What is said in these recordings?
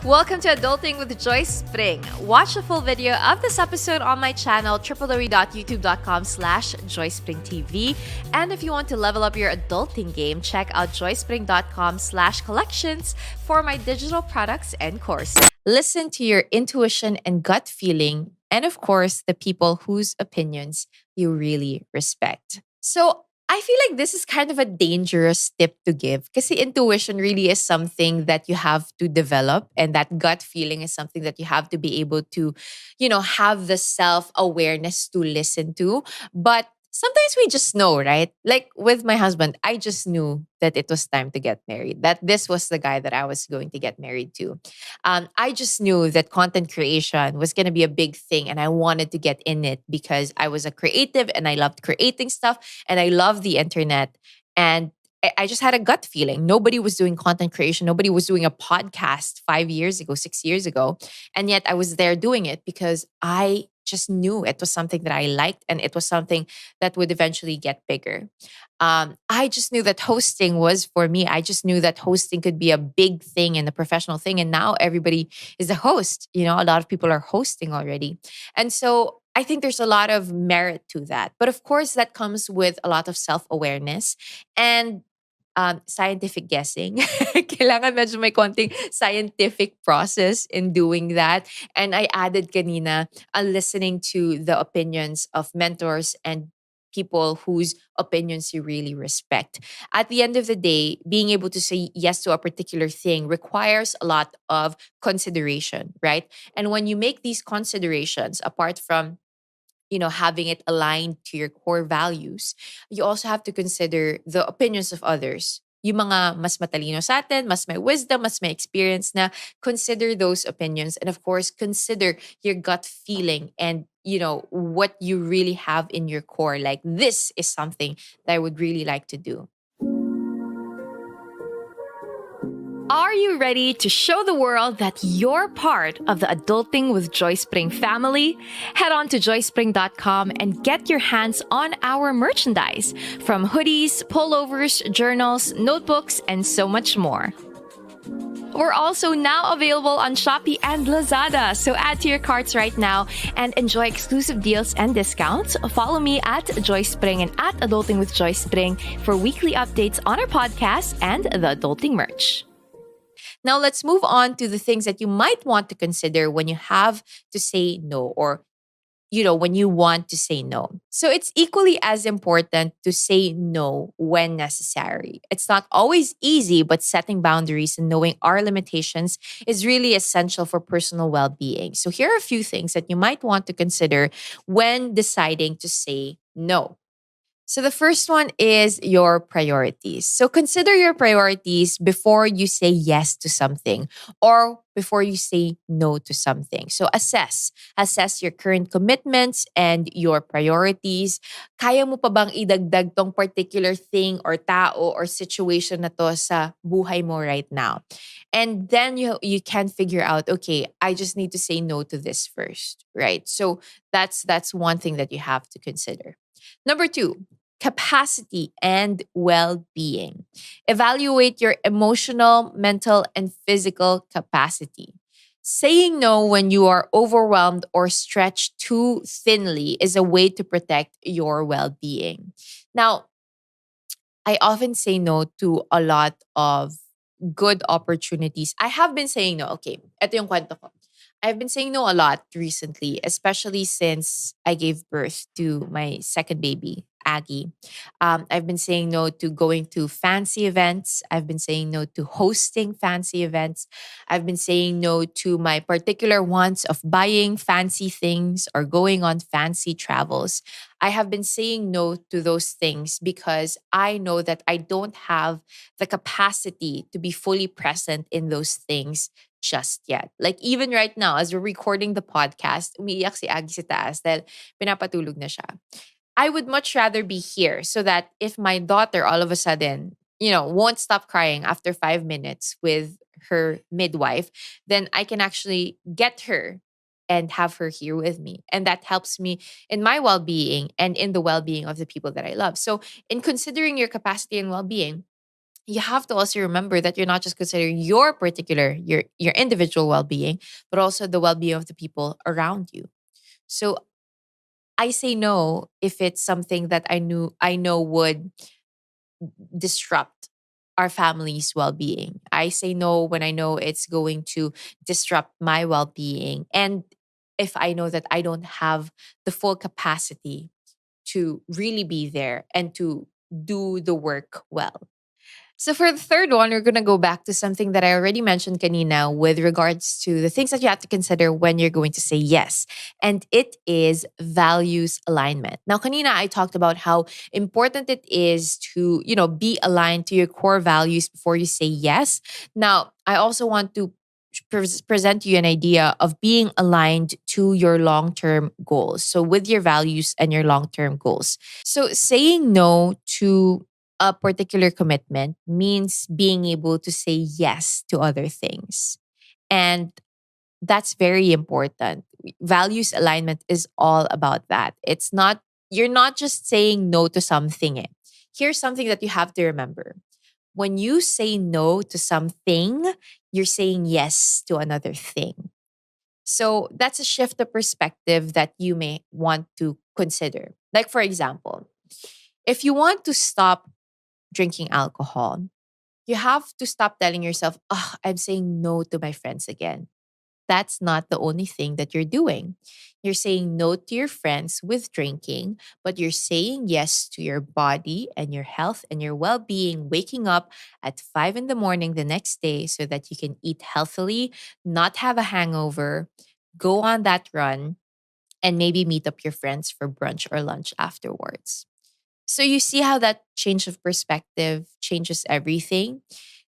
Welcome to Adulting with Joyce Pring. Watch the full video of this episode on my channel, www.youtube.com/JoycePringTV. And if you want to level up your adulting game, check out joycepring.com/collections for my digital products and courses. Listen to your intuition and gut feeling, and of course, the people whose opinions you really respect. So, I feel like this is kind of a dangerous tip to give because intuition really is something that you have to develop, and that gut feeling is something that you have to be able to, have the self-awareness to listen to. But sometimes we just know, right? Like with my husband, I just knew that it was time to get married, that this was the guy that I was going to get married to. I just knew that content creation was going to be a big thing, and I wanted to get in it because I was a creative and I loved creating stuff and I love the internet. And I just had a gut feeling. Nobody was doing content creation. Nobody was doing a podcast 5 years ago, 6 years ago. And yet I was there doing it because I just knew it was something that I liked and it was something that would eventually get bigger. I just knew that hosting was for me. I just knew that hosting could be a big thing and a professional thing. And now everybody is a host. A lot of people are hosting already. And so I think there's a lot of merit to that. But of course, that comes with a lot of self awareness and scientific guessing. Kailangan medyo may konting scientific process in doing that. And I added kanina, listening to the opinions of mentors and people whose opinions you really respect. At the end of the day, being able to say yes to a particular thing requires a lot of consideration, right? And when you make these considerations, apart from having it aligned to your core values, you also have to consider the opinions of others. Yung mga mas matalino sa atin, mas may wisdom, mas may experience na, consider those opinions. And of course, consider your gut feeling and, what you really have in your core. Like, this is something that I would really like to do. Are you ready to show the world that you're part of the Adulting with Joyce Pring family? Head on to joycepring.com and get your hands on our merchandise, from hoodies, pullovers, journals, notebooks, and so much more. We're also now available on Shopee and Lazada, so add to your carts right now and enjoy exclusive deals and discounts. Follow me at Joyce Pring and at Adulting with Joyce Pring for weekly updates on our podcast and the adulting merch. Now, let's move on to the things that you might want to consider when you have to say no, or, when you want to say no. So it's equally as important to say no when necessary. It's not always easy, but setting boundaries and knowing our limitations is really essential for personal well-being. So here are a few things that you might want to consider when deciding to say no. So the first one is your priorities. So consider your priorities before you say yes to something or before you say no to something. So assess your current commitments and your priorities. Kaya mo pa bang idagdag tong particular thing or tao or situation na to sa buhay mo right now? And then you can figure out, okay, I just need to say no to this first, right? So that's one thing that you have to consider. Number 2, capacity and well-being. Evaluate your emotional, mental, and physical capacity. Saying no when you are overwhelmed or stretched too thinly is a way to protect your well-being. Now, I often say no to a lot of good opportunities. I have been saying no. Okay, ito yung kwento ko. I've been saying no a lot recently, especially since I gave birth to my second baby, Aggie. I've been saying no to going to fancy events. I've been saying no to hosting fancy events. I've been saying no to my particular wants of buying fancy things or going on fancy travels. I have been saying no to those things because I know that I don't have the capacity to be fully present in those things just yet. Like even right now, as we're recording the podcast, umiiyak si Aggie sa taas dahil pinapatulog na siya. I would much rather be here so that if my daughter all of a sudden, won't stop crying after 5 minutes with her midwife, then I can actually get her and have her here with me. And that helps me in my well-being and in the well-being of the people that I love. So in considering your capacity and well-being, you have to also remember that you're not just considering your particular, your individual well-being, but also the well-being of the people around you. So I say no if it's something that I know would disrupt our family's well-being. I say no when I know it's going to disrupt my well-being, and if I know that I don't have the full capacity to really be there and to do the work well. So for the third one, we're going to go back to something that I already mentioned kanina with regards to the things that you have to consider when you're going to say yes. And it is values alignment. Now, kanina, I talked about how important it is to, be aligned to your core values before you say yes. Now, I also want to present you an idea of being aligned to your long-term goals. So with your values and your long-term goals. So saying no to a particular commitment means being able to say yes to other things. And that's very important. Values alignment is all about that. You're not just saying no to something. Here's something that you have to remember. When you say no to something, you're saying yes to another thing. So that's a shift of perspective that you may want to consider. Like, for example, if you want to stop drinking alcohol, you have to stop telling yourself, oh, I'm saying no to my friends again. That's not the only thing that you're doing. You're saying no to your friends with drinking, but you're saying yes to your body and your health and your well being, waking up at 5 in the morning the next day so that you can eat healthily, not have a hangover, go on that run, and maybe meet up your friends for brunch or lunch afterwards. So you see how that change of perspective changes everything.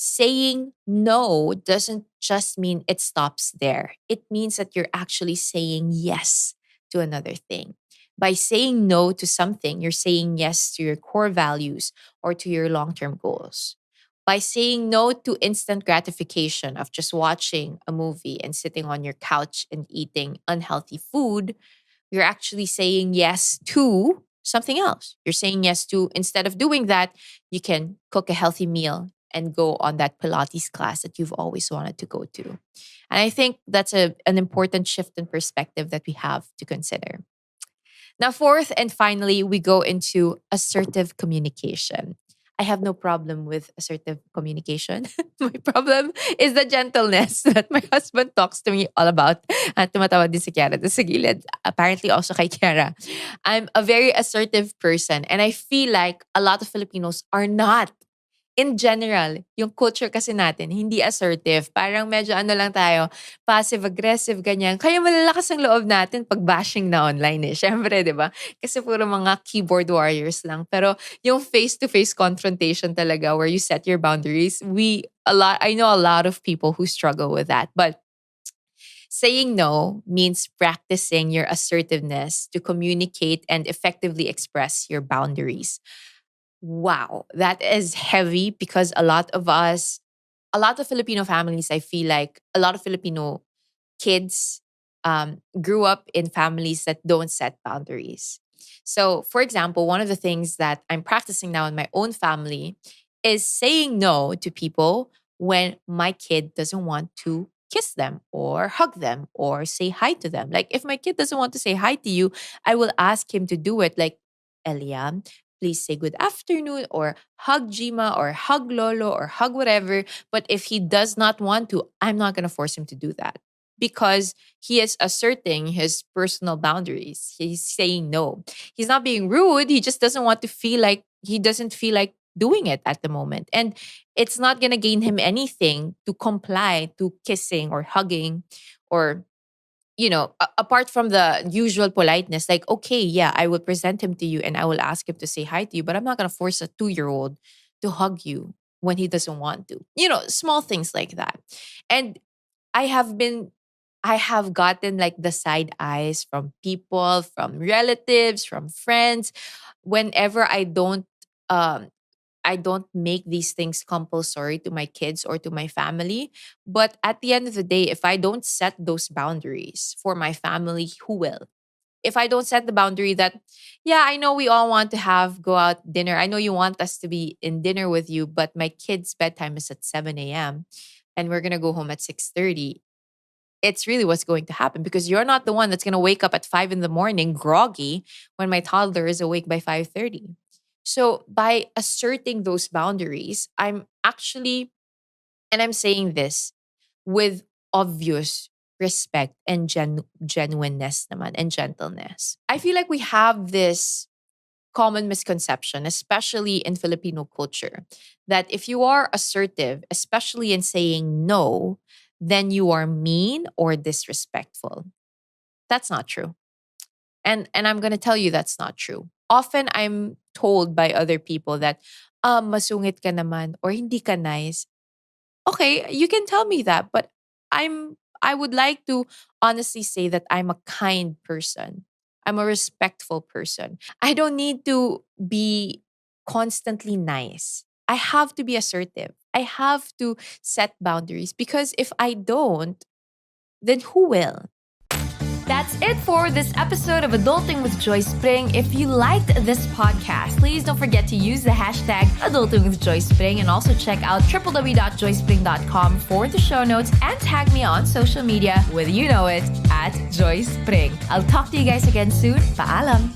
Saying no doesn't just mean it stops there. It means that you're actually saying yes to another thing. By saying no to something, you're saying yes to your core values or to your long term goals. By saying no to instant gratification of just watching a movie and sitting on your couch and eating unhealthy food, you're actually saying yes to something else. You're saying yes to, instead of doing that, you can cook a healthy meal and go on that Pilates class that you've always wanted to go to. And I think that's an important shift in perspective that we have to consider. Now, fourth and finally, we go into assertive communication. I have no problem with assertive communication. My problem is the gentleness that my husband talks to me all about. At tumatawad din si Kiara doon sa gilid. Apparently also kay Kiara. I'm a very assertive person, and I feel like a lot of Filipinos are not. In general, yung culture kasi natin, hindi assertive. Parang medyo ano lang tayo, passive-aggressive, ganyan. Kaya malalakas ang loob natin pag bashing na online eh. Syempre, di ba? Kasi puro mga keyboard warriors lang. Pero yung face-to-face confrontation talaga where you set your boundaries, I know a lot of people who struggle with that. But saying no means practicing your assertiveness to communicate and effectively express your boundaries. Wow, that is heavy because a lot of Filipino families, I feel like a lot of Filipino kids grew up in families that don't set boundaries. So, for example, one of the things that I'm practicing now in my own family is saying no to people when my kid doesn't want to kiss them or hug them or say hi to them. Like, if my kid doesn't want to say hi to you, I will ask him to do it. Like, Eliam, please say good afternoon or hug Jima or hug Lolo or hug whatever. But if he does not want to, I'm not going to force him to do that because he is asserting his personal boundaries. He's saying no. He's not being rude. He just doesn't want to feel like he doesn't feel like doing it at the moment. And it's not going to gain him anything to comply to kissing or hugging or apart from the usual politeness, like, okay, yeah, I will present him to you and I will ask him to say hi to you, but I'm not going to force a 2 year old to hug you when he doesn't want to. Small things like that. And I have been I have gotten like the side eyes from people, from relatives, from friends whenever um I don't make these things compulsory to my kids or to my family. But at the end of the day, if I don't set those boundaries for my family, who will? If I don't set the boundary that, yeah, I know we all want to go out dinner. I know you want us to be in dinner with you, but my kid's bedtime is at 7 a.m. and we're gonna go home at 6:30. It's really what's going to happen because you're not the one that's gonna wake up at 5 in the morning groggy when my toddler is awake by 5:30. So by asserting those boundaries, I'm saying this with obvious respect and genuineness naman and gentleness. I feel like we have this common misconception, especially in Filipino culture, that if you are assertive, especially in saying no, then you are mean or disrespectful. That's not true. And I'm gonna tell you that's not true. Often I'm told by other people that masungit ka naman or hindi ka nice. Okay, you can tell me that, but I would like to honestly say that I'm a kind person. I'm a respectful person. I don't need to be constantly nice. I have to be assertive. I have to set boundaries because if I don't, then who will? That's it for this episode of Adulting with Joyce Pring. If you liked this podcast, please don't forget to use the hashtag Adulting with Joyce Pring and also check out www.joycepring.com for the show notes and tag me on social media with you know it at Joyce Pring. I'll talk to you guys again soon. Paalam!